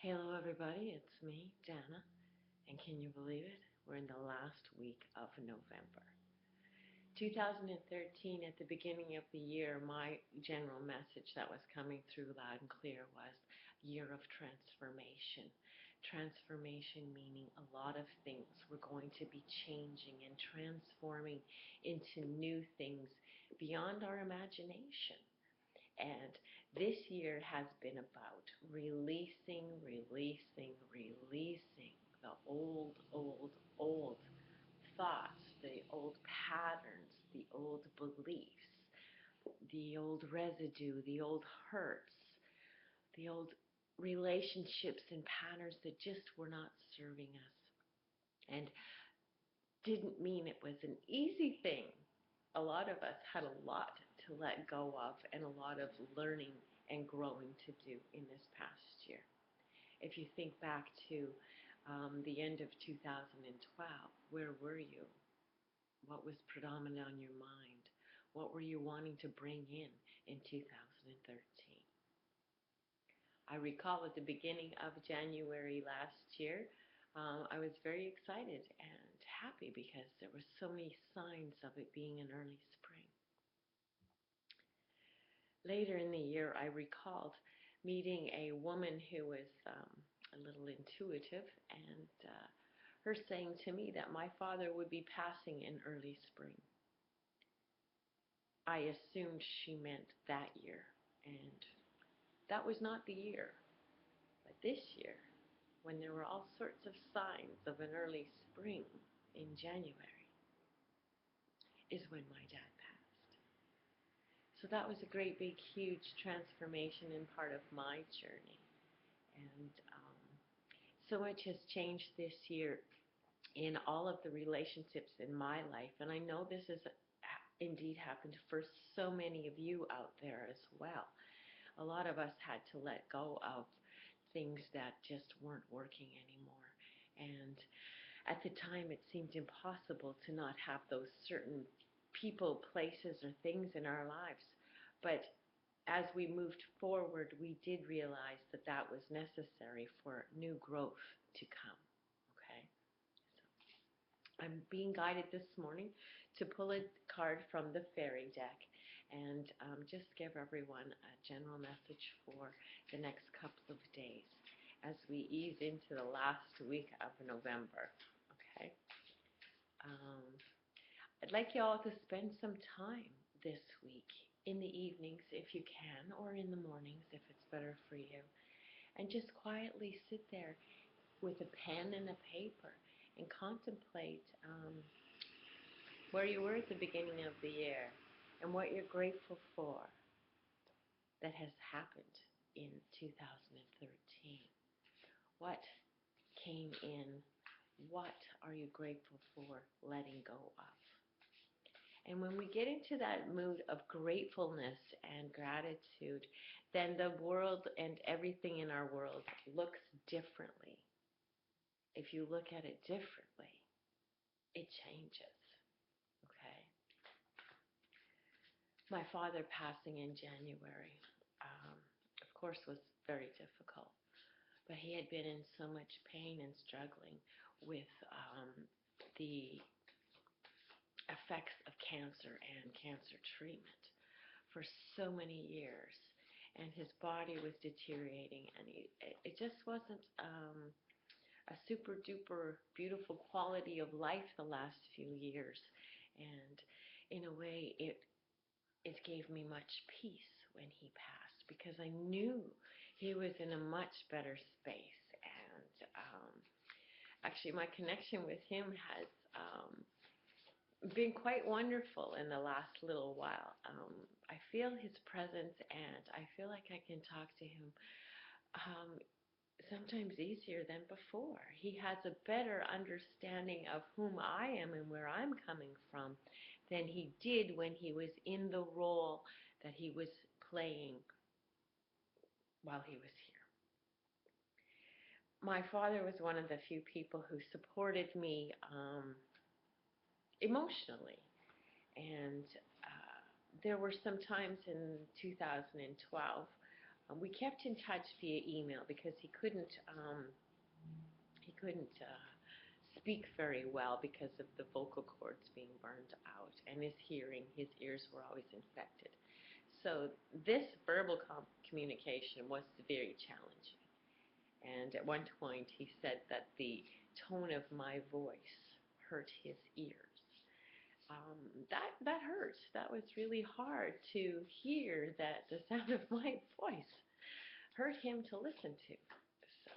Hello everybody, it's me, Dana, and can you believe it? We're in the last week of November. 2013, at the beginning of the year, my general message that was coming through loud and clear was year of transformation. Transformation meaning a lot of things were going to be changing and transforming into new things beyond our imagination. And this year has been about releasing the old thoughts, the old patterns, the old beliefs, the old residue, the old hurts, the old relationships and patterns that just were not serving us. And didn't mean it was an easy thing. A lot of us had a lot to let go of and a lot of learning and growing to do in this past year. If you think back to the end of 2012, where were you? What was predominant on your mind? What were you wanting to bring in 2013? I recall at the beginning of January last year, I was very excited and happy because there were so many signs of it being an early spring. Later in the year, I recalled meeting a woman who was a little intuitive, and her saying to me that my father would be passing in early spring. I assumed she meant that year, and that was not the year. But this year, when there were all sorts of signs of an early spring in January, is when my dad passed. So that was a great, big, huge transformation and part of my journey. And so much has changed this year in all of the relationships in my life. And I know this has indeed happened for so many of you out there as well. A lot of us had to let go of things that just weren't working anymore. And at the time, it seemed impossible to not have those certain people, places, or things in our lives. But as we moved forward, we did realize that that was necessary for new growth to come. Okay? So I'm being guided this morning to pull a card from the fairy deck and just give everyone a general message for the next couple of days as we ease into the last week of November. Okay? I'd like you all to spend some time this week in the evenings if you can, or in the mornings if it's better for you, and just quietly sit there with a pen and a paper and contemplate where you were at the beginning of the year and what you're grateful for that has happened in 2013. What came in? What are you grateful for letting go of? And when we get into that mood of gratefulness and gratitude, then the world and everything in our world looks differently. If you look at it differently, it changes. Okay? My father passing in January, of course, was very difficult. But he had been in so much pain and struggling with the effects of cancer and cancer treatment for so many years. And his body was deteriorating, and it just wasn't a super duper beautiful quality of life the last few years. And in a way, it gave me much peace when he passed, because I knew he was in a much better space. And actually, my connection with him has been quite wonderful in the last little while. I feel his presence, and I feel like I can talk to him sometimes easier than before. He has a better understanding of whom I am and where I'm coming from than he did when he was in the role that he was playing while he was here. My father was one of the few people who supported me emotionally. And there were some times in 2012 We kept in touch via email because he couldn't speak very well because of the vocal cords being burned out, and his ears were always infected. So this verbal communication was very challenging. And at one point, he said that the tone of my voice hurt his ears. That hurt. That was really hard to hear, that the sound of my voice hurt him to listen to. So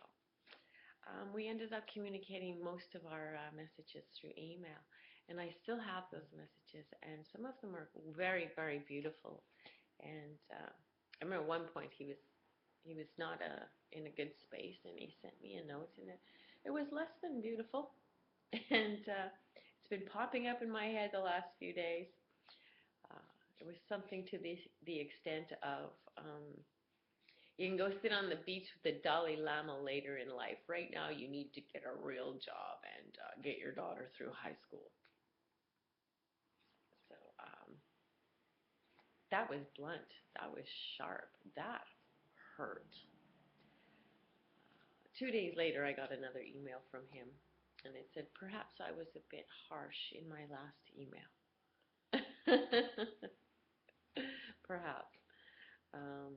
we ended up communicating most of our messages through email, and I still have those messages, and some of them are very, very beautiful. And I remember at one point he was not in a good space, and he sent me a note, and it was less than beautiful, and it's been popping up in my head the last few days. Uh, it was something to the extent of, you can go sit on the beach with the Dalai Lama later in life. Right now, you need to get a real job and get your daughter through high school. So that was blunt. That was sharp. That hurt. 2 days later, I got another email from him, and it said, perhaps I was a bit harsh in my last email. Perhaps. Um,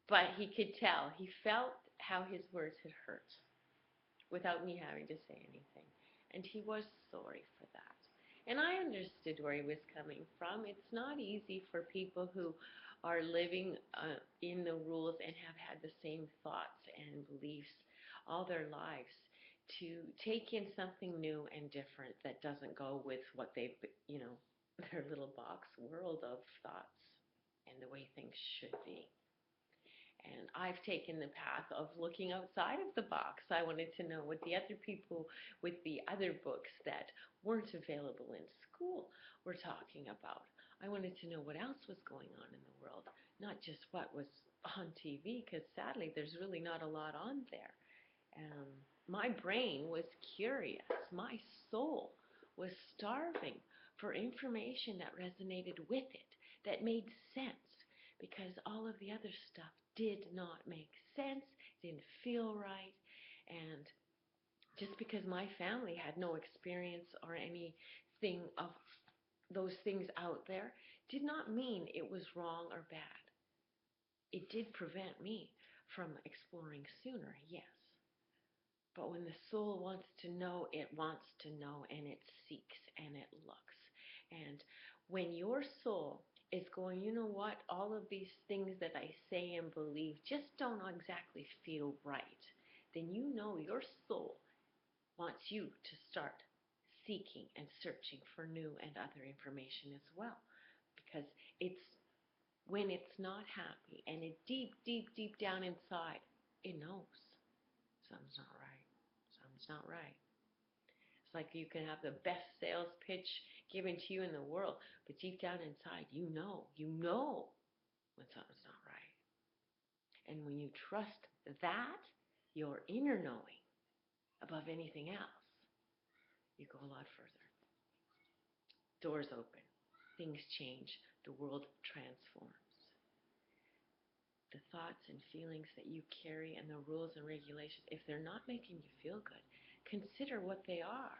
but he could tell. He felt how his words had hurt without me having to say anything. And he was sorry for that. And I understood where he was coming from. It's not easy for people who are living in the rules and have had the same thoughts and beliefs all their lives to take in something new and different that doesn't go with what they've, their little box world of thoughts and the way things should be. And I've taken the path of looking outside of the box. I wanted to know what the other people with the other books that weren't available in school were talking about. I wanted to know what else was going on in the world, not just what was on TV, because sadly there's really not a lot on there. My brain was curious. My soul was starving for information that resonated with it, that made sense, because all of the other stuff did not make sense, didn't feel right. And just because my family had no experience or anything of those things out there did not mean it was wrong or bad. It did prevent me from exploring sooner, yes. But when the soul wants to know, it wants to know, and it seeks and it looks. And when your soul is going, you know what, all of these things that I say and believe just don't exactly feel right, then you know your soul wants you to start seeking and searching for new and other information as well. Because it's when it's not happy and it deep, deep, deep down inside, it knows something's not right. Something's not right. It's like you can have the best sales pitch given to you in the world, but deep down inside, you know when something's not right. And when you trust that, your inner knowing above anything else, you go a lot further. Doors open. Things change. The world transforms. The thoughts and feelings that you carry and the rules and regulations, if they're not making you feel good, consider what they are.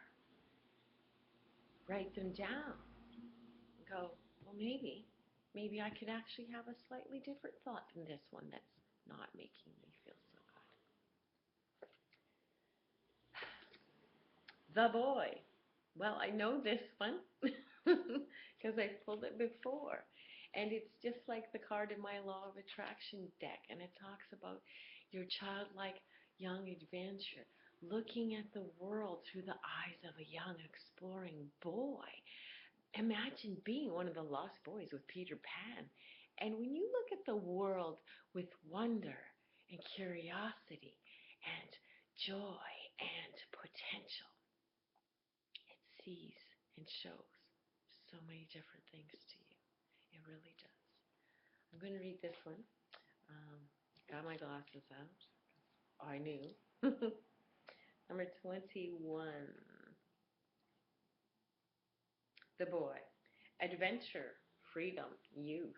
Write them down. Go, well, maybe I could actually have a slightly different thought than this one that's not making me feel so good. The boy. Well, I know this one because I've pulled it before. And it's just like the card in my Law of Attraction deck. And it talks about your childlike young adventure, looking at the world through the eyes of a young exploring boy. Imagine being one of the lost boys with Peter Pan. And when you look at the world with wonder and curiosity and joy and potential, it sees and shows so many different things to you. It really does. I'm going to read this one. Got my glasses out. I knew. Number 21. The boy. Adventure, freedom, youth.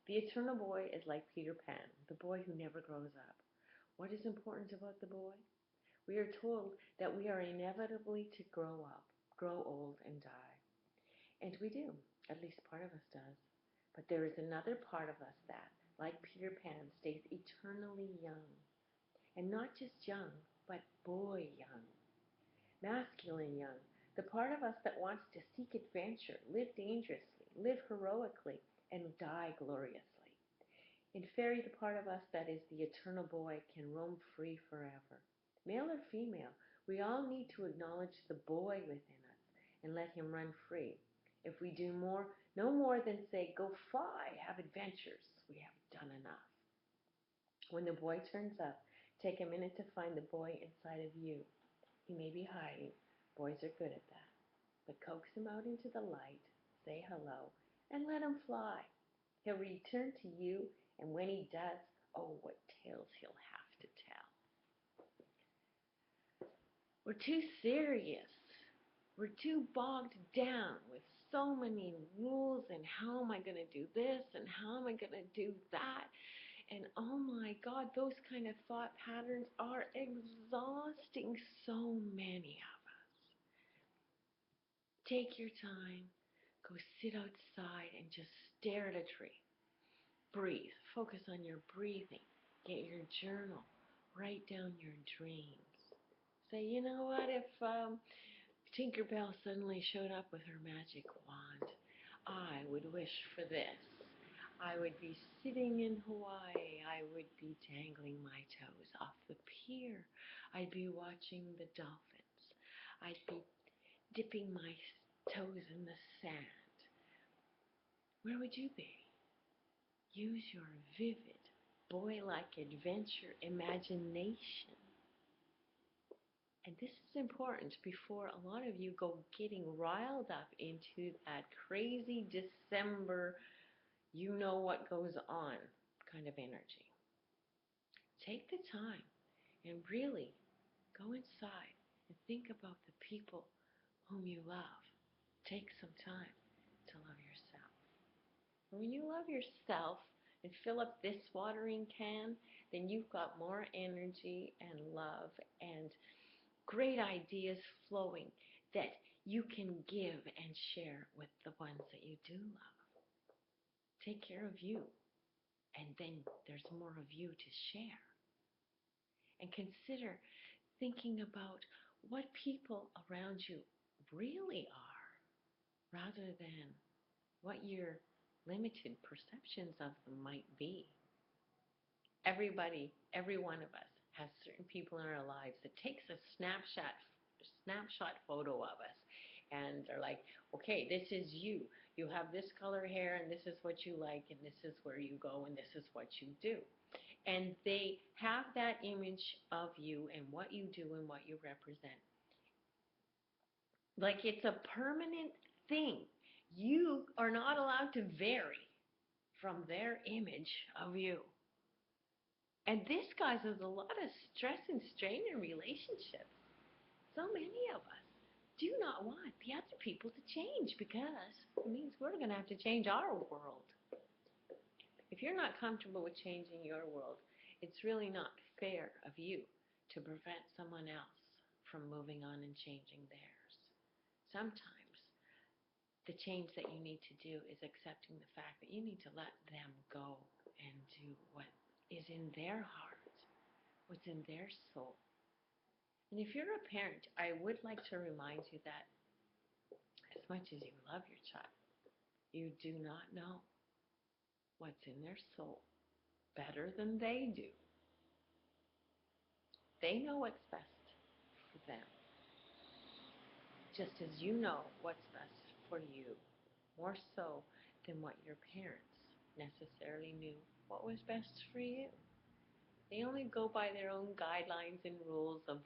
The eternal boy is like Peter Pan, the boy who never grows up. What is important about the boy? We are told that we are inevitably to grow up, grow old, and die. And we do, at least part of us does. But there is another part of us that, like Peter Pan, stays eternally young. And not just young, but boy young, masculine young, the part of us that wants to seek adventure, live dangerously, live heroically, and die gloriously. In fairy, the part of us that is the eternal boy can roam free forever. Male or female, we all need to acknowledge the boy within us and let him run free. If we do no more than say, go fly, have adventures, we have done enough. When the boy turns up, take a minute to find the boy inside of you. He may be hiding. Boys are good at that. But coax him out into the light, say hello, and let him fly. He'll return to you, and when he does, oh, what tales he'll have to tell. We're too serious. We're too bogged down with so many rules and how am I going to do this and how am I going to do that. And oh my God, those kind of thought patterns are exhausting so many of us. Take your time, go sit outside and just stare at a tree. Breathe, focus on your breathing. Get your journal, write down your dreams. Say, you know what, if Tinkerbell suddenly showed up with her magic wand, I would wish for this. I would be sitting in Hawaii. I would be dangling my toes off the pier. I'd be watching the dolphins. I'd be dipping my toes in the sand. Where would you be? Use your vivid, boy-like adventure imagination. And this is important before a lot of you go getting riled up into that crazy December, you know what goes on kind of energy. Take the time and really go inside and think about the people whom you love. Take some time to love yourself. And when you love yourself and fill up this watering can, then you've got more energy and love and great ideas flowing that you can give and share with the ones that you do love. Take care of you, and then there's more of you to share. And consider thinking about what people around you really are, rather than what your limited perceptions of them might be. Everybody, every one of us has certain people in our lives that takes a snapshot photo of us and they're like, okay, this is you. You have this color hair and this is what you like and this is where you go and this is what you do. And they have that image of you and what you do and what you represent. Like it's a permanent thing. You are not allowed to vary from their image of you. And this causes a lot of stress and strain in relationships. So many of us do not want the other people to change because it means we're going to have to change our world. If you're not comfortable with changing your world, it's really not fair of you to prevent someone else from moving on and changing theirs. Sometimes the change that you need to do is accepting the fact that you need to let them go and do what is in their heart, what's in their soul. And if you're a parent, I would like to remind you that as much as you love your child, you do not know what's in their soul better than they do. They know what's best for them, just as you know what's best for you, more so than what your parents necessarily knew what was best for you. They only go by their own guidelines and rules of,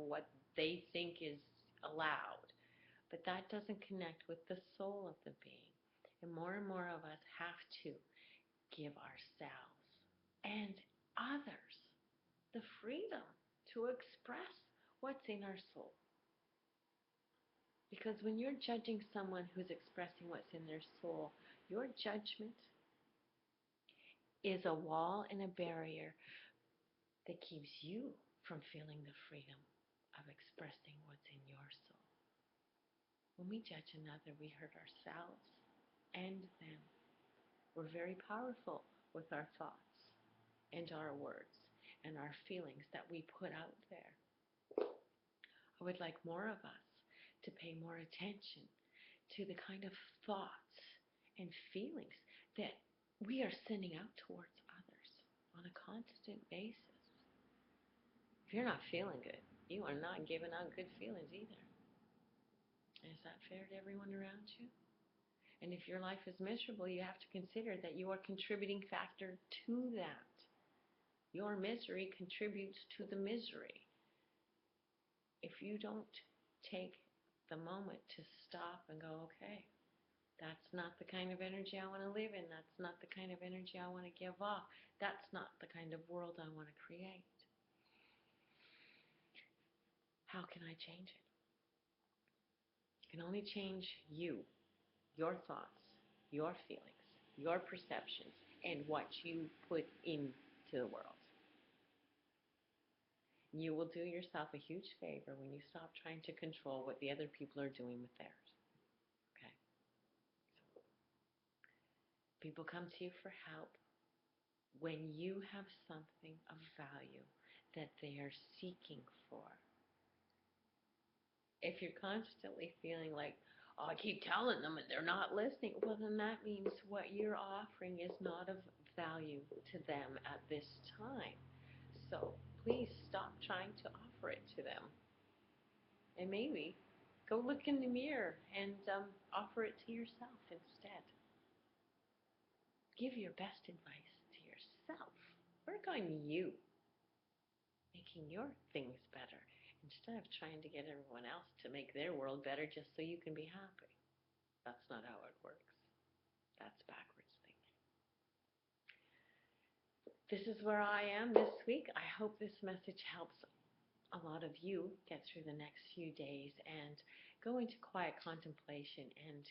what they think is allowed. But that doesn't connect with the soul of the being. And more of us have to give ourselves and others the freedom to express what's in our soul. Because when you're judging someone who's expressing what's in their soul, your judgment is a wall and a barrier that keeps you from feeling the freedom of expressing what's in your soul. When we judge another, we hurt ourselves and them. We're very powerful with our thoughts and our words and our feelings that we put out there. I would like more of us to pay more attention to the kind of thoughts and feelings that we are sending out towards others on a constant basis. If you're not feeling good, you are not giving out good feelings either. Is that fair to everyone around you? And if your life is miserable, you have to consider that you are a contributing factor to that. Your misery contributes to the misery. If you don't take the moment to stop and go, okay, that's not the kind of energy I want to live in. That's not the kind of energy I want to give off. That's not the kind of world I want to create. How can I change it? You can only change you, your thoughts, your feelings, your perceptions, and what you put into the world. You will do yourself a huge favor when you stop trying to control what the other people are doing with theirs. Okay? People come to you for help when you have something of value that they are seeking for. If you're constantly feeling like, oh, I keep telling them and they're not listening, well, then that means what you're offering is not of value to them at this time. So please stop trying to offer it to them. And maybe go look in the mirror and offer it to yourself instead. Give your best advice to yourself. Work on you, making your things better, instead of trying to get everyone else to make their world better just so you can be happy. That's not how it works. That's backwards thinking. This is where I am this week. I hope this message helps a lot of you get through the next few days and go into quiet contemplation and,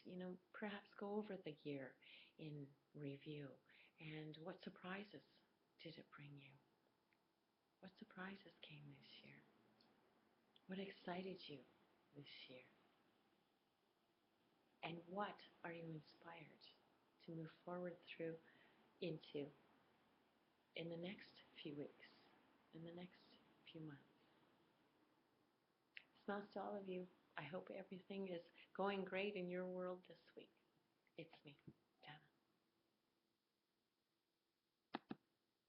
perhaps go over the year in review. And what surprises did it bring you? What surprises came this year? What excited you this year? And what are you inspired to move forward through into in the next few weeks, in the next few months? Smells to all of you. I hope everything is going great in your world this week. It's me.